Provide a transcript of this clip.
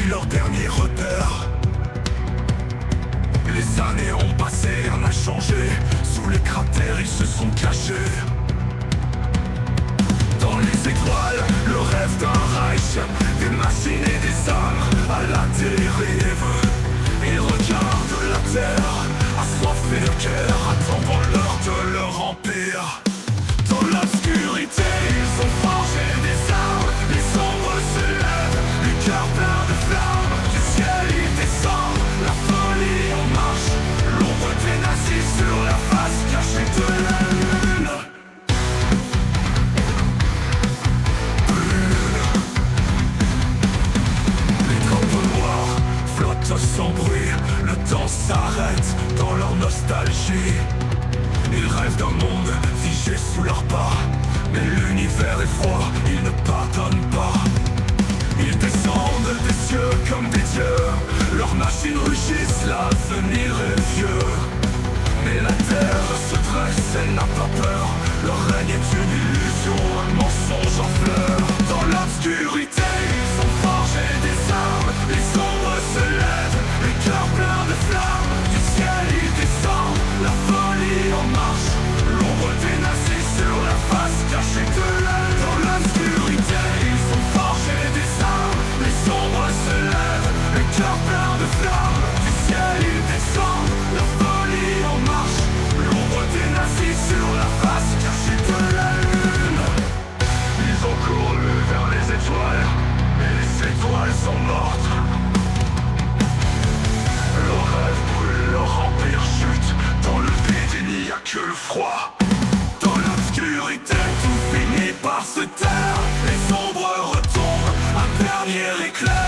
pris leur dernier repère. Les années ont passé, rien n'a changé. Sous les cratères ils se sont cachés. Dans les étoiles, le rêve d'un Reich, des machines et des âmes à la dérive. Ils regardent la terre, assoiffés de cœur, attendant l'heure de leur empire. Dans l'obscurité, ils ont forgé des armes. Les ombres se lèvent, le cœur plein de flammes. Du ciel ils descendent, la folie en marche. L'ombre des nazis sur la face cachée de la lune. Les drapeaux noirs flottent sans bruit. Le temps s'arrête dans leur nostalgie. Ils rêvent d'un monde figé sous leurs pas. Mais l'univers est froid, ils ne pardonnent pas. Ils descendent des cieux comme des dieux. Leurs machines rugissent, l'avenir est vieux. Mais la terre se dresse, elle n'a pas peur. Leur règne est une illusion, un mensonge en fleurs. Dans l'obscurité, ils ont forgé des armes. Les ombres se lèvent, les cœurs pleins de flammes. Du ciel ils descendent, la folie en marche. L'ombre des nazis sur la face cachée de l'aile. Dans l'obscurité, ils ont forgé des armes. Les ombres se lèvent, les cœurs pleins de flammes. Du ciel ils descendent, la folie en marche. L'ombre des nazis sur la face cachée de la lune. Ils ont couru vers les étoiles, mais les étoiles sont mortes. Leur rêve brûle, leur empire chute. Dans le vide il n'y a que le froid. Dans l'obscurité tout finit par se taire. Les ombres retombent, un dernier éclair.